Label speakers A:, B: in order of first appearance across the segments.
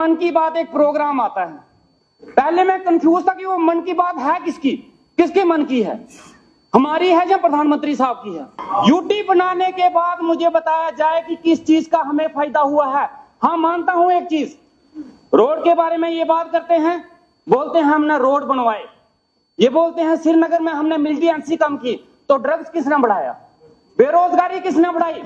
A: मन की बात एक प्रोग्राम आता है। पहले मैं कंफ्यूज था कि वो मन की बात है किसकी, किसके मन की है, हमारी है या प्रधानमंत्री साहब की है। यूटी बनाने के बाद मुझे बताया जाए कि किस चीज का हमें फायदा हुआ है। हाँ, मानता हूं एक चीज, रोड के बारे में ये बात करते हैं, बोलते हैं हमने रोड बनवाए, ये बोलते हैं श्रीनगर में हमने मिलिटेंसी कम की, तो ड्रग्स किसने बढ़ाया, बेरोजगारी किसने बढ़ाई,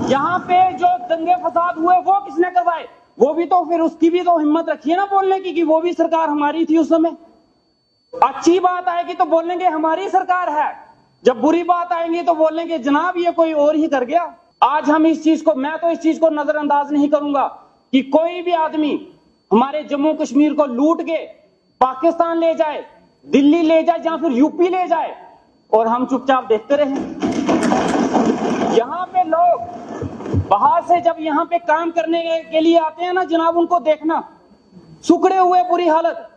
A: यहाँ पे जो दंगे फसाद हुए वो किसने करवाए, वो भी तो फिर उसकी भी तो हिम्मत रखिए ना बोलने की कि वो भी सरकार हमारी थी उस समय। अच्छी बात आएगी तो बोलेंगे हमारी सरकार है, जब बुरी बात आएंगी तो बोलेंगे जनाब ये कोई और ही कर गया। आज हम इस चीज को, मैं तो इस चीज को नजरअंदाज नहीं करूंगा कि कोई भी आदमी हमारे जम्मू कश्मीर को लूट के पाकिस्तान ले जाए, दिल्ली ले जाए या फिर यूपी ले जाए और हम चुपचाप देखते रहे। यहाँ पे लोग बाहर से जब यहाँ पे काम करने के लिए आते हैं ना जनाब, उनको देखना सुखड़े हुए बुरी हालत,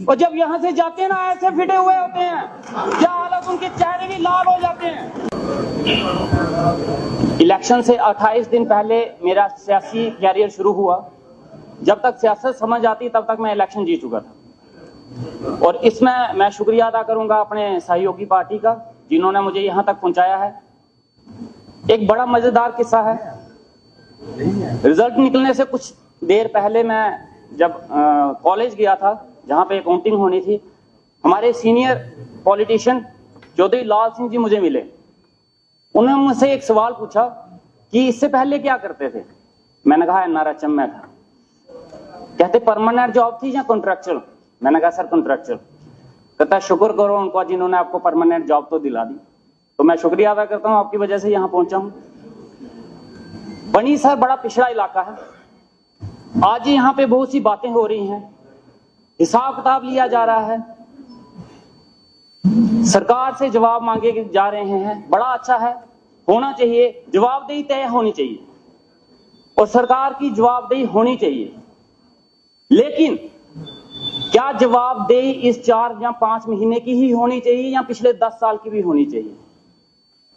A: और जब यहाँ से जाते हैं ना ऐसे फिटे हुए होते हैं, क्या हालत, उनके चेहरे भी लाल हो जाते हैं। इलेक्शन से 28 दिन पहले मेरा सियासी कैरियर शुरू हुआ। जब तक सियासत समझ आती तब तक मैं इलेक्शन जीत चुका था, और इसमें मैं शुक्रिया अदा करूंगा अपने सहयोगी पार्टी का जिन्होंने मुझे यहाँ तक पहुंचाया है। एक बड़ा मजेदार किस्सा है। रिजल्ट निकलने से कुछ देर पहले मैं जब कॉलेज गया था जहां पे काउंटिंग होनी थी, हमारे सीनियर पॉलिटिशियन चौधरी लाल सिंह जी मुझे मिले। उन्होंने मुझसे एक सवाल पूछा कि इससे पहले क्या करते थे। मैंने कहा एनआरएचएम में था। कहते परमानेंट जॉब थी या कॉन्ट्रैक्चुअल। मैंने कहा सर कॉन्ट्रैक्चुअल। कहता शुक्र करो उनको जिन्होंने आपको परमानेंट जॉब तो दिला दी। तो मैं शुक्रिया अदा करता हूं, आपकी वजह से यहां पहुंचा हूं। बनी सर बड़ा पिछड़ा इलाका है। आज यहाँ पे बहुत सी बातें हो रही हैं, हिसाब किताब लिया जा रहा है, सरकार से जवाब मांगे जा रहे हैं। बड़ा अच्छा है, होना चाहिए, जवाबदेही तय होनी चाहिए और सरकार की जवाबदेही होनी चाहिए। लेकिन क्या जवाबदेही इस 4 या 5 महीने की ही होनी चाहिए या पिछले 10 साल की भी होनी चाहिए?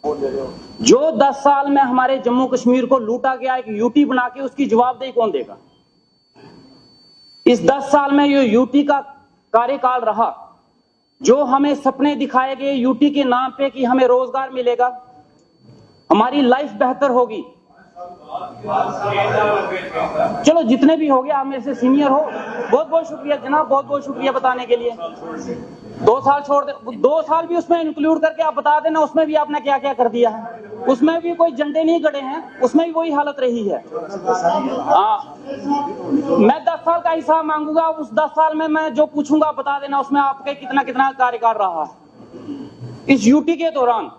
A: जो 10 साल में हमारे जम्मू कश्मीर को लूटा गया एक यूटी बना के, उसकी जवाबदेही कौन देगा? इस 10 साल में ये यूटी का कार्यकाल रहा, जो हमें सपने दिखाए गए यूटी के नाम पे कि हमें रोजगार मिलेगा, हमारी लाइफ बेहतर होगी। चलो जितने भी हो गए, आप मेरे से सीनियर हो, बहुत बहुत शुक्रिया जनाब, बहुत बहुत शुक्रिया बताने के लिए। 2 साल छोड़ दे, 2 साल भी उसमें इंक्लूड करके आप बता देना उसमें भी आपने क्या क्या कर दिया है। उसमें भी कोई झंडे नहीं गड़े हैं, उसमें भी वही हालत रही है। मैं 10 साल का हिसाब मांगूंगा, उस 10 साल में मैं जो पूछूंगा बता देना उसमें आपके कितना कितना कार्यकाल रहा है। इस यूटी के दौरान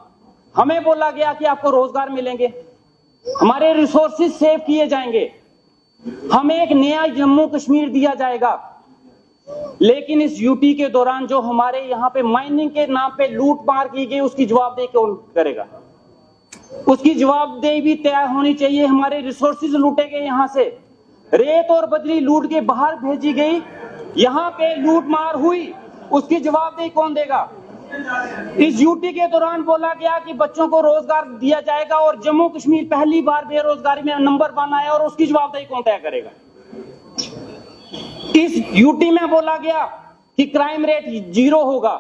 A: हमें बोला गया कि आपको रोजगार मिलेंगे, हमारे रिसोर्सेज सेव किए जाएंगे, हमें एक नया जम्मू कश्मीर दिया जाएगा। लेकिन इस यूटी के दौरान जो हमारे यहाँ पे माइनिंग के नाम पे लूट मार की गई, उसकी जवाबदेही कौन करेगा? उसकी जवाबदेही भी तय होनी चाहिए। हमारे रिसोर्सेज लूटे गए, यहाँ से रेत और बजरी लूट के बाहर भेजी गई, यहाँ पे लूट मार हुई, उसकी जवाबदेही कौन देगा? इस यूटी के दौरान बोला गया कि बच्चों को रोजगार दिया जाएगा और जम्मू कश्मीर पहली बार बेरोजगारी में नंबर 1 आया, और उसकी जवाबदेही कौन तय करेगा? इस यूटी में बोला गया कि क्राइम रेट 0 होगा,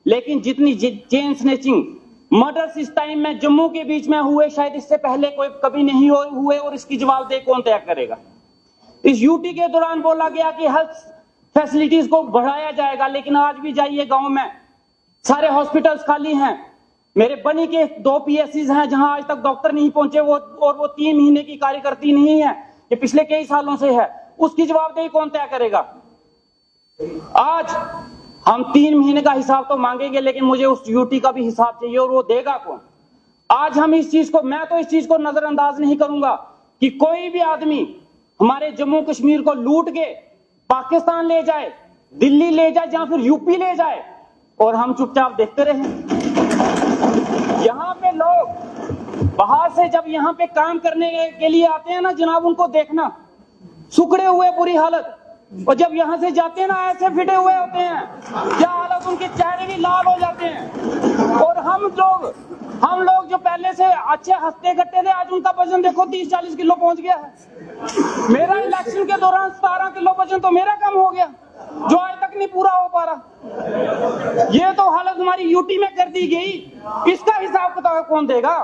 A: लेकिन जितनी चेन स्नैचिंग मर्डर्स इस टाइम में जम्मू के बीच में हुए, शायद इससे पहले कोई कभी नहीं हुए, और इसकी जवाबदेही कौन तय करेगा? इस यूटी के दौरान बोला गया कि हेल्थ फैसिलिटीज को बढ़ाया जाएगा, लेकिन आज भी जाइए गांव में सारे हॉस्पिटल्स खाली हैं। मेरे बनी के 2 पीएससीज हैं जहां आज तक डॉक्टर नहीं पहुंचे, वो 3 महीने की कार्यकर्ती नहीं है, ये पिछले कई सालों से है। उसकी जवाबदेही कौन तय करेगा? आज हम 3 महीने का हिसाब तो मांगेंगे, लेकिन मुझे उस यूटी का भी हिसाब चाहिए, और वो देगा कौन? आज हम इस चीज को, मैं तो इस चीज को नजरअंदाज नहीं करूंगा कि कोई भी आदमी हमारे जम्मू कश्मीर को लूट के पाकिस्तान ले जाए, दिल्ली ले जाए या फिर यूपी ले जाए और हम चुपचाप देखते रहे। यहाँ पे लोग बाहर से जब यहाँ पे काम करने के लिए आते हैं ना जनाब, उनको देखना सुखड़े हुए बुरी हालत, और जब यहाँ से जाते हैं ना ऐसे फिटे हुए होते हैं, क्या हालत, उनके चेहरे भी लाल हो जाते हैं। और हम लोग हम लोग जो पहले से अच्छे हंसते करते थे, आज उनका वजन देखो 30-40 किलो पहुंच गया है। मेरा इलेक्शन के दौरान 17 किलो वजन तो मेरा कम हो गया, जो आज तक नहीं पूरा हो पा रहा। ये तो हालत हमारी यूटी में कर दी गई, इसका हिसाब किताब कौन देगा?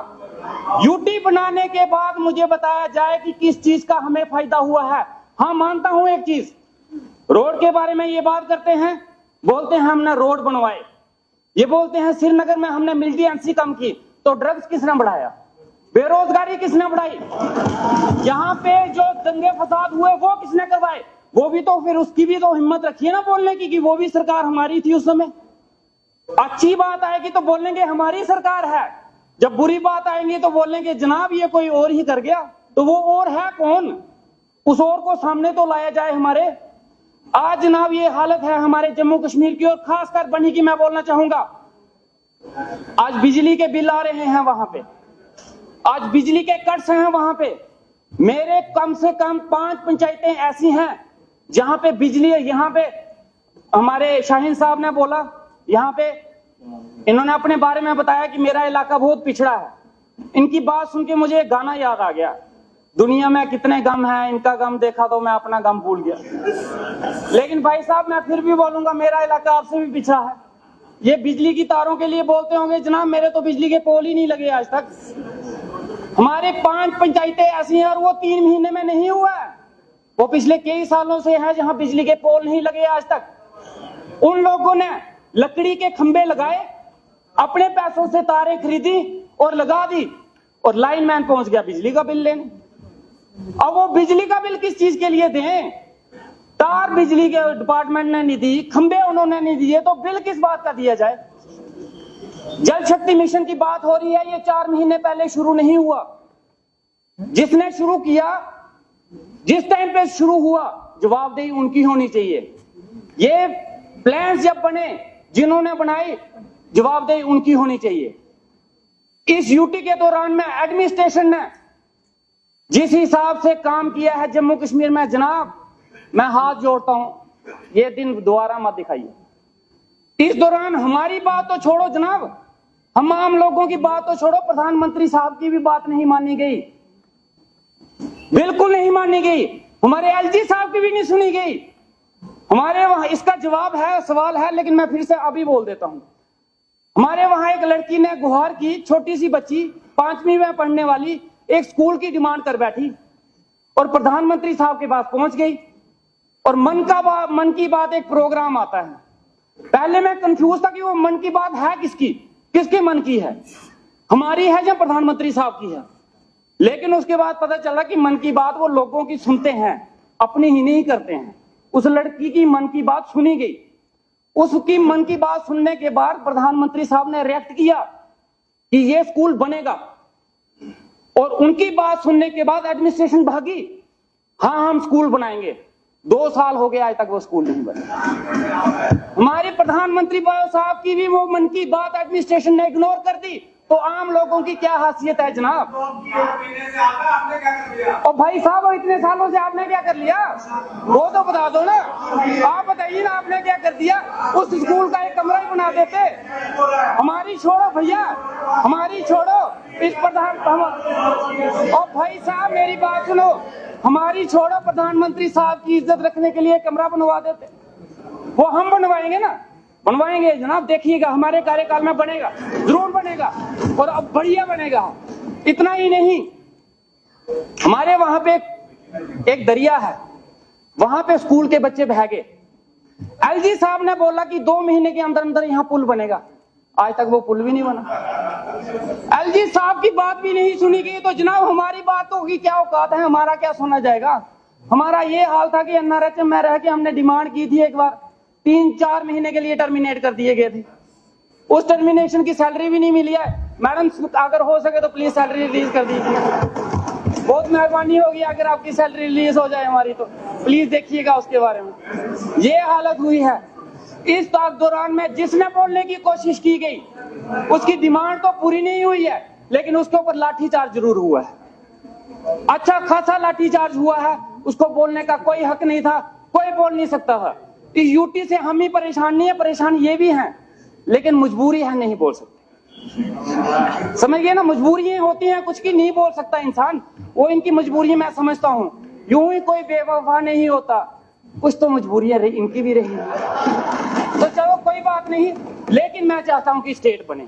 A: यूटी बनाने के बाद मुझे बताया जाए कि किस चीज का हमें फायदा हुआ है। हाँ, मानता हूं एक चीज, रोड के बारे में ये बात करते हैं, बोलते हैं हमने रोड बनवाए, ये बोलते हैं श्रीनगर में हमने मिलिटेंसी कम की, तो ड्रग्स किसने बढ़ाया? बेरोजगारी किसने बढ़ाई? यहाँ पे जो दंगे फसाद हुए वो किसने करवाए? वो भी तो फिर उसकी भी तो हिम्मत रखिए ना बोलने की कि वो भी सरकार हमारी थी उस समय। अच्छी बात आएगी तो बोलेंगे हमारी सरकार है, जब बुरी बात आएंगी तो बोलेंगे जनाब ये कोई और ही कर गया। तो वो और है कौन? उस और को सामने तो लाया जाए हमारे। आज जनाब ये हालत है हमारे जम्मू कश्मीर की, और खासकर बनी की मैं बोलना चाहूंगा। आज बिजली के बिल आ रहे हैं वहां पे, आज बिजली के कट्स हैं वहां पे। मेरे कम से कम 5 पंचायतें ऐसी हैं जहां पे बिजली है। यहाँ पे हमारे शाहीन साहब ने बोला, यहाँ पे इन्होंने अपने बारे में बताया कि मेरा इलाका बहुत पिछड़ा है। इनकी बात सुन के मुझे एक गाना याद आ गया, दुनिया में कितने गम हैं, इनका गम देखा तो मैं अपना गम भूल गया। लेकिन भाई साहब मैं फिर भी बोलूंगा, मेरा इलाका आपसे भी पिछड़ा है। ये बिजली की तारों के लिए बोलते होंगे जनाब, मेरे तो बिजली के पोल ही नहीं लगे आज तक। हमारे 5 पंचायतें ऐसी हैं और वो 3 महीने में नहीं हुआ है, वो पिछले कई सालों से है जहां बिजली के पोल नहीं लगे आज तक। उन लोगों ने लकड़ी के खंबे लगाए, अपने पैसों से तारें खरीदी और लगा दी, और लाइनमैन पहुंच गया बिजली का बिल लेने। अब वो बिजली का बिल किस चीज के लिए दें? तार बिजली के डिपार्टमेंट ने नहीं दी, खंबे उन्होंने नहीं दिए, तो बिल किस बात का दिया जाए? जल शक्ति मिशन की बात हो रही है, ये 4 महीने पहले शुरू नहीं हुआ। जिसने शुरू किया, जिस टाइम पे शुरू हुआ, जवाबदेही उनकी होनी चाहिए। ये प्लान्स जब बने, जिन्होंने बनाए, जवाबदेही उनकी होनी चाहिए। इस यूटी के दौरान में एडमिनिस्ट्रेशन ने जिस हिसाब से काम किया है जम्मू कश्मीर में, जनाब मैं हाथ जोड़ता हूं, ये दिन दोबारा मत दिखाइए। इस दौरान हमारी बात तो छोड़ो जनाब, हम आम लोगों की बात तो छोड़ो, प्रधानमंत्री साहब की भी बात नहीं मानी गई, बिल्कुल नहीं मानी गई। हमारे एलजी साहब की भी नहीं सुनी गई। हमारे वहां इसका जवाब है, सवाल है, लेकिन मैं फिर से अभी बोल देता हूं। हमारे वहां एक लड़की ने गुहार की, छोटी सी बच्ची 5वीं में पढ़ने वाली, एक स्कूल की डिमांड कर बैठी और प्रधानमंत्री साहब के पास पहुंच गई। और मन की बात एक प्रोग्राम आता है। पहले मैं कंफ्यूज था कि वो मन की बात है किसकी, किसके मन की है, हमारी है या प्रधानमंत्री साहब की है। लेकिन उसके बाद पता चला कि मन की बात वो लोगों की सुनते हैं, अपनी ही नहीं करते हैं। उस लड़की की मन की बात सुनी गई। उसकी मन की बात सुनने के बाद प्रधानमंत्री साहब ने रिएक्ट किया कि ये स्कूल बनेगा, और उनकी बात सुनने के बाद एडमिनिस्ट्रेशन भागी, हाँ हम स्कूल बनाएंगे। 2 साल हो गए आज तक वो स्कूल नहीं बना। हमारे प्रधानमंत्री साहब की भी वो मन की बात एडमिनिस्ट्रेशन ने इग्नोर कर दी, तो आम लोगों की क्या हैसियत है जनाब? और भाई साहब इतने सालों से आपने क्या कर लिया, वो तो बता दो ना। आप बताइए ना, आपने क्या कर दिया? उस स्कूल का एक कमरा ही बना देते। हमारी छोड़ो भैया, हमारी छोड़ो, इस प्रधान और भाई साहब मेरी बात सुनो, हमारी छोड़ो, प्रधानमंत्री साहब की इज्जत रखने के लिए कमरा बनवा देते। वो हम बनवाएंगे ना, बनवाएंगे जनाब, देखिएगा हमारे कार्यकाल में बनेगा, जरूर बनेगा, और अब बढ़िया बनेगा। इतना ही नहीं, हमारे वहां पे एक दरिया है, वहां पे स्कूल के बच्चे बह गए। एलजी साहब ने बोला कि 2 महीने के अंदर अंदर यहाँ पुल बनेगा, आज तक वो पुल भी नहीं बना। एलजी साहब की बात भी नहीं सुनी गई, तो जनाब हमारी बातों की क्या औकात है, हमारा क्या सुना जाएगा? हमारा ये हाल था कि एनआरएचएम में रह के हमने डिमांड की थी, एक बार 3-4 महीने के लिए टर्मिनेट कर दिए गए थे। उस टर्मिनेशन की सैलरी भी नहीं मिली है। मैडम अगर हो सके तो प्लीज सैलरी रिलीज कर दीजिए, बहुत मेहरबानी होगी अगर आपकी सैलरी रिलीज हो जाए हमारी, तो प्लीज देखिएगा उसके बारे में। ये हालत हुई है। इस दौरान में जिसने बोलने की कोशिश की गई, उसकी डिमांड तो पूरी नहीं हुई है, लेकिन उसके ऊपर लाठीचार्ज जरूर हुआ है। अच्छा खासा लाठीचार्ज हुआ है, उसको बोलने का कोई हक नहीं था, कोई बोल नहीं सकता था। इस यूटी से हम ही परेशान नहीं है, परेशान ये भी हैं, लेकिन मजबूरी है, नहीं बोल सकते। समझ गए ना, मजबूरियां होती हैं, कुछ की नहीं बोल सकता इंसान, वो इनकी मजबूरी मैं समझता हूँ। यूं ही कोई बेवफा नहीं होता, कुछ तो मजबूरियां इनकी भी रही। तो चलो कोई बात नहीं, लेकिन मैं चाहता हूं कि स्टेट बने।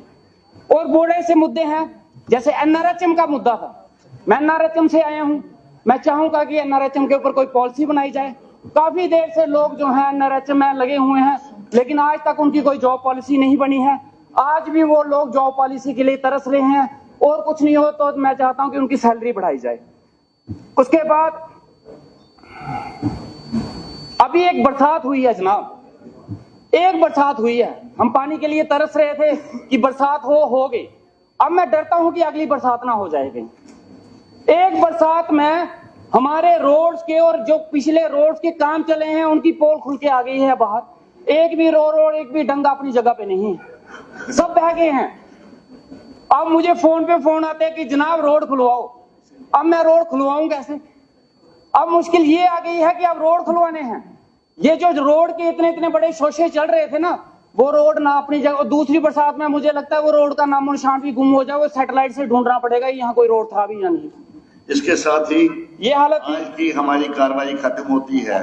A: और बड़े से मुद्दे हैं, जैसे एनआरएचएम का मुद्दा था, मैं एनआरएचएम से आया हूं, मैं चाहूंगा कि एनआरएचएम के ऊपर कोई पॉलिसी बनाई जाए। काफी देर से लोग जो हैं एनआरएचएम में लगे हुए हैं, लेकिन आज तक उनकी कोई जॉब पॉलिसी नहीं बनी है। आज भी वो लोग जॉब पॉलिसी के लिए तरस रहे हैं, और कुछ नहीं हो तो मैं चाहता हूं कि उनकी सैलरी बढ़ाई जाए। उसके बाद अभी एक बरसात हुई है जनाब, एक बरसात हुई है, हम पानी के लिए तरस रहे थे कि बरसात हो गई। अब मैं डरता हूं कि अगली बरसात ना हो जाए कहीं। एक बरसात में हमारे रोड्स के और जो पिछले रोड्स के काम चले हैं उनकी पोल खुल के आ गई है बाहर। एक भी रोड एक भी डंगा अपनी जगह पे नहीं है, सब बह गए हैं। अब मुझे फोन पे फोन आते हैं कि जनाब रोड खुलवाओ। अब मैं रोड खुलवाऊं कैसे? अब मुश्किल ये आ गई है कि अब रोड खुलवाने हैं। ये जो रोड के इतने इतने बड़े शोशे चल रहे थे ना, वो रोड ना अपनी जगह। और दूसरी बरसात में मुझे लगता है वो रोड का नामो निशान भी गुम हो जाए, वो सैटेलाइट से ढूंढना पड़ेगा यहाँ कोई रोड था भी या नहीं।
B: इसके साथ ही
A: ये हालत
B: आज की हमारी कार्रवाई खत्म होती है।